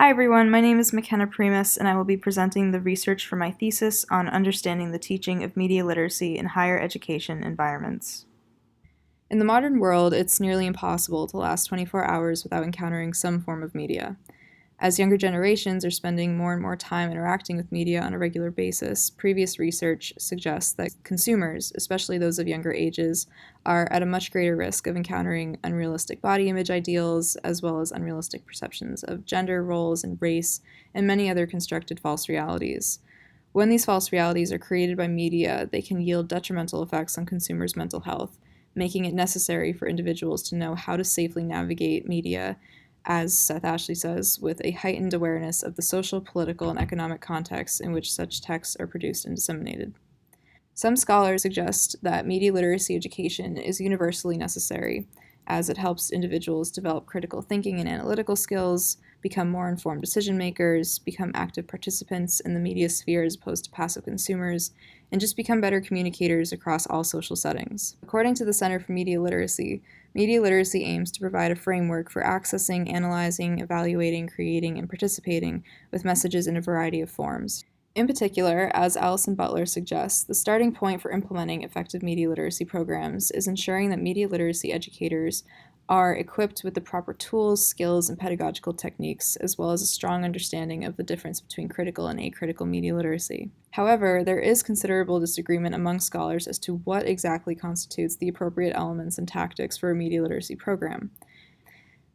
Hi everyone, my name is McKenna Primus and I will be presenting the research for my thesis on understanding the teaching of media literacy in higher education environments. In the modern world, it's nearly impossible to last 24 hours without encountering some form of media. As younger generations are spending more and more time interacting with media on a regular basis, previous research suggests that consumers, especially those of younger ages, are at a much greater risk of encountering unrealistic body image ideals, as well as unrealistic perceptions of gender roles and race, and many other constructed false realities. When these false realities are created by media, they can yield detrimental effects on consumers' mental health, making it necessary for individuals to know how to safely navigate media, as Seth Ashley says, with a heightened awareness of the social, political, and economic context in which such texts are produced and disseminated. Some scholars suggest that media literacy education is universally necessary, as it helps individuals develop critical thinking and analytical skills, become more informed decision makers, become active participants in the media sphere as opposed to passive consumers, and just become better communicators across all social settings. According to the Center for Media Literacy aims to provide a framework for accessing, analyzing, evaluating, creating, and participating with messages in a variety of forms. In particular, as Allison Butler suggests, the starting point for implementing effective media literacy programs is ensuring that media literacy educators are equipped with the proper tools, skills, and pedagogical techniques, as well as a strong understanding of the difference between critical and acritical media literacy. However, there is considerable disagreement among scholars as to what exactly constitutes the appropriate elements and tactics for a media literacy program.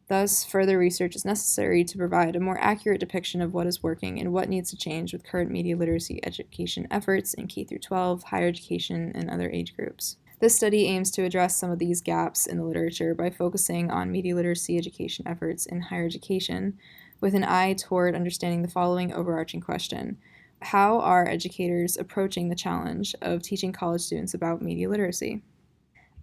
Thus, further research is necessary to provide a more accurate depiction of what is working and what needs to change with current media literacy education efforts in K-12, higher education, and other age groups. This study aims to address some of these gaps in the literature by focusing on media literacy education efforts in higher education, with an eye toward understanding the following overarching question: how are educators approaching the challenge of teaching college students about media literacy?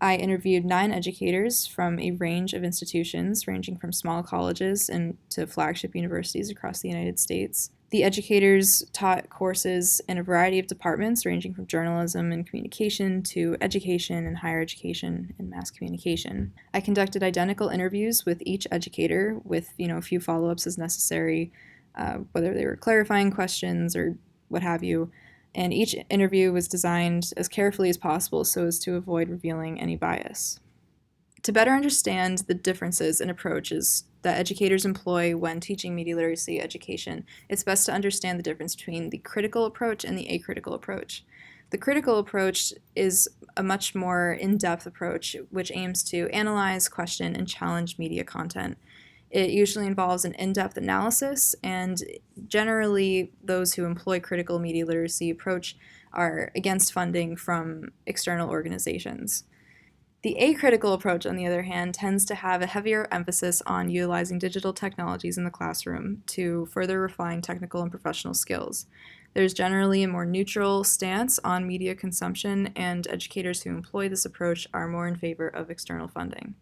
I interviewed 9 educators from a range of institutions, ranging from small colleges and to flagship universities across the United States. The educators taught courses in a variety of departments, ranging from journalism and communication to education and higher education and mass communication. I conducted identical interviews with each educator, with a few follow-ups as necessary, whether they were clarifying questions or what have you. And each interview was designed as carefully as possible so as to avoid revealing any bias. To better understand the differences in approaches that educators employ when teaching media literacy education, it's best to understand the difference between the critical approach and the acritical approach. The critical approach is a much more in-depth approach which aims to analyze, question, and challenge media content. It usually involves an in-depth analysis, and generally those who employ critical media literacy approach are against funding from external organizations. The acritical approach, on the other hand, tends to have a heavier emphasis on utilizing digital technologies in the classroom to further refine technical and professional skills. There's generally a more neutral stance on media consumption, and educators who employ this approach are more in favor of external funding.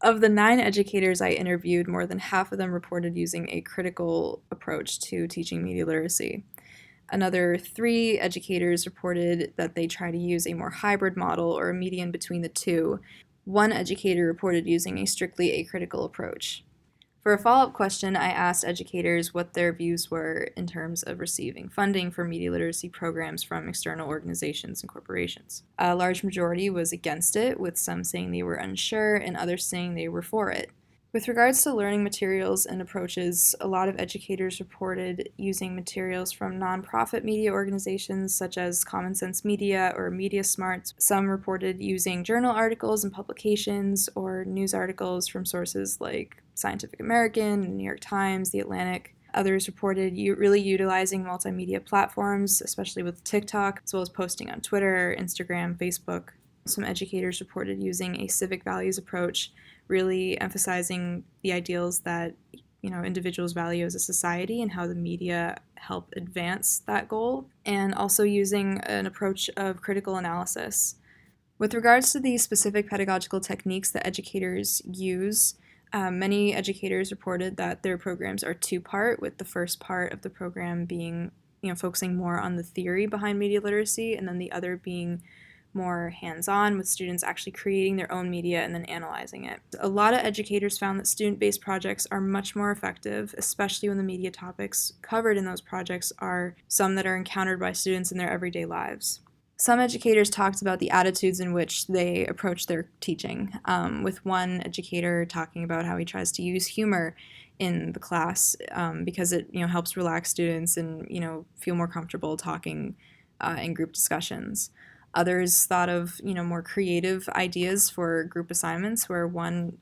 Of the 9 educators I interviewed, more than half of them reported using a critical approach to teaching media literacy. Another 3 educators reported that they try to use a more hybrid model or a median between the two. 1 educator reported using a strictly acritical approach. For a follow-up question, I asked educators what their views were in terms of receiving funding for media literacy programs from external organizations and corporations. A large majority was against it, with some saying they were unsure and others saying they were for it. With regards to learning materials and approaches, a lot of educators reported using materials from nonprofit media organizations such as Common Sense Media or Media Smarts. Some reported using journal articles and publications or news articles from sources like Scientific American, New York Times, The Atlantic. Others reported really utilizing multimedia platforms, especially with TikTok, as well as posting on Twitter, Instagram, Facebook. Some educators reported using a civic values approach, really emphasizing the ideals that individuals value as a society and how the media help advance that goal, and also using an approach of critical analysis. With regards to the specific pedagogical techniques that educators use, many educators reported that their programs are 2-part, with the first part of the program being focusing more on the theory behind media literacy, and then the other being more hands-on, with students actually creating their own media and then analyzing it. A lot of educators found that student-based projects are much more effective, especially when the media topics covered in those projects are some that are encountered by students in their everyday lives. Some educators talked about the attitudes in which they approach their teaching, with one educator talking about how he tries to use humor in the class because it helps relax students and feel more comfortable talking in group discussions. Others thought of more creative ideas for group assignments, where one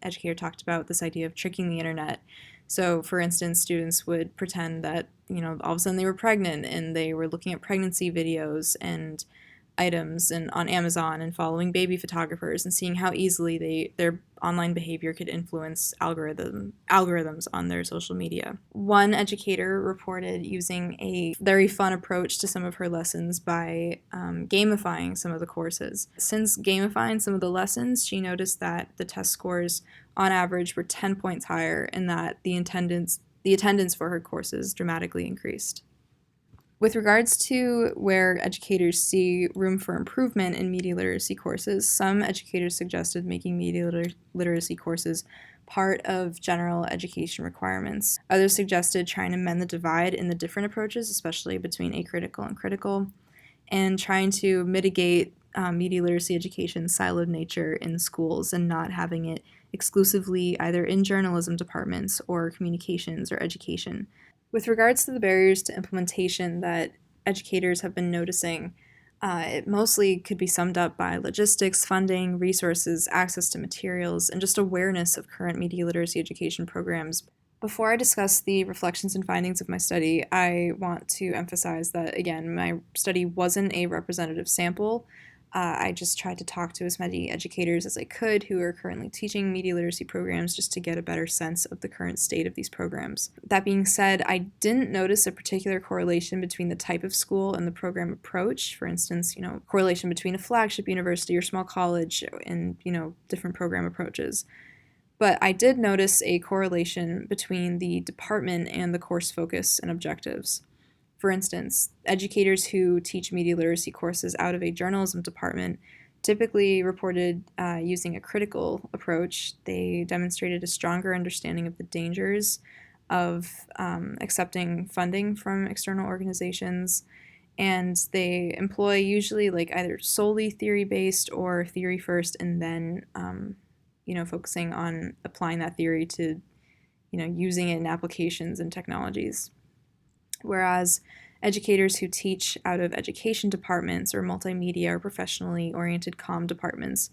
educator talked about this idea of tricking the internet. So, for instance, students would pretend that all of a sudden they were pregnant and they were looking at pregnancy videos and items and on Amazon and following baby photographers and seeing how easily their online behavior could influence algorithms on their social media. One educator reported using a very fun approach to some of her lessons by gamifying some of the courses. Since gamifying some of the lessons, she noticed that the test scores on average were 10 points higher and that the attendance for her courses dramatically increased. With regards to where educators see room for improvement in media literacy courses, some educators suggested making media literacy courses part of general education requirements. Others suggested trying to mend the divide in the different approaches, especially between acritical and critical, and trying to mitigate media literacy education's siloed nature in schools and not having it exclusively either in journalism departments or communications or education. With regards to the barriers to implementation that educators have been noticing, it mostly could be summed up by logistics, funding, resources, access to materials, and just awareness of current media literacy education programs. Before I discuss the reflections and findings of my study, I want to emphasize that, again, my study wasn't a representative sample. I just tried to talk to as many educators as I could who are currently teaching media literacy programs just to get a better sense of the current state of these programs. That being said, I didn't notice a particular correlation between the type of school and the program approach. For instance, correlation between a flagship university or small college and, different program approaches. But I did notice a correlation between the department and the course focus and objectives. For instance, educators who teach media literacy courses out of a journalism department typically reported using a critical approach. They demonstrated a stronger understanding of the dangers of accepting funding from external organizations, and they employ usually either solely theory-based or theory first and then focusing on applying that theory to using it in applications and technologies. Whereas educators who teach out of education departments or multimedia or professionally oriented comm departments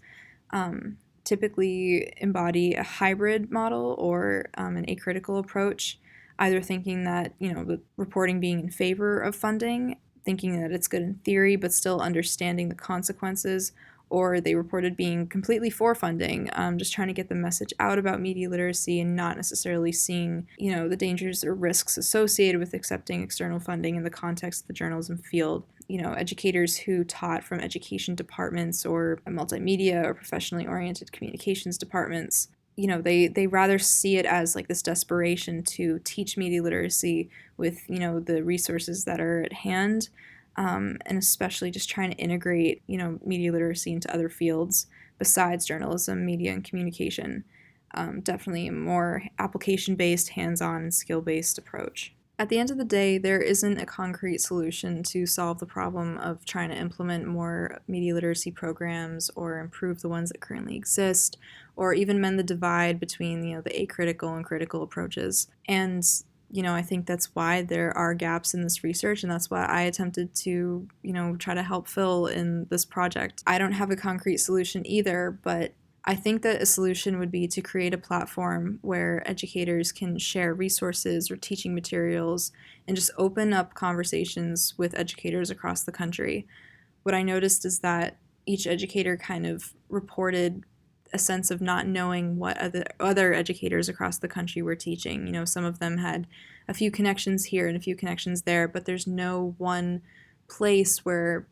typically embody a hybrid model or an acritical approach, either thinking that, the reporting being in favor of funding, thinking that it's good in theory, but still understanding the consequences, or they reported being completely for funding, just trying to get the message out about media literacy and not necessarily seeing, the dangers or risks associated with accepting external funding in the context of the journalism field. Educators who taught from education departments or multimedia or professionally oriented communications departments, they rather see it as this desperation to teach media literacy with, the resources that are at hand. And especially just trying to integrate, media literacy into other fields besides journalism, media, and communication. Definitely a more application-based, hands-on, and skill-based approach. At the end of the day, there isn't a concrete solution to solve the problem of trying to implement more media literacy programs or improve the ones that currently exist, or even mend the divide between, the acritical and critical approaches. And I think that's why there are gaps in this research, and that's why I attempted to, try to help fill in this project. I don't have a concrete solution either, but I think that a solution would be to create a platform where educators can share resources or teaching materials and just open up conversations with educators across the country. What I noticed is that each educator kind of reported a sense of not knowing what other educators across the country were teaching. Some of them had a few connections here and a few connections there, but there's no one place where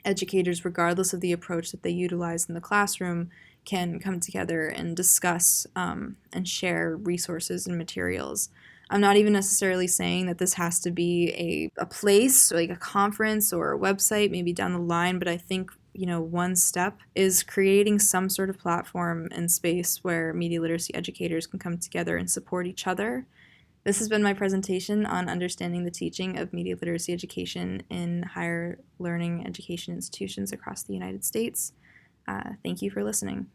educators, regardless of the approach that they utilize in the classroom, can come together and discuss and share resources and materials. I'm not even necessarily saying that this has to be a place, like a conference or a website, maybe down the line, but I think, one step is creating some sort of platform and space where media literacy educators can come together and support each other. This has been my presentation on understanding the teaching of media literacy education in higher learning education institutions across the United States. Thank you for listening.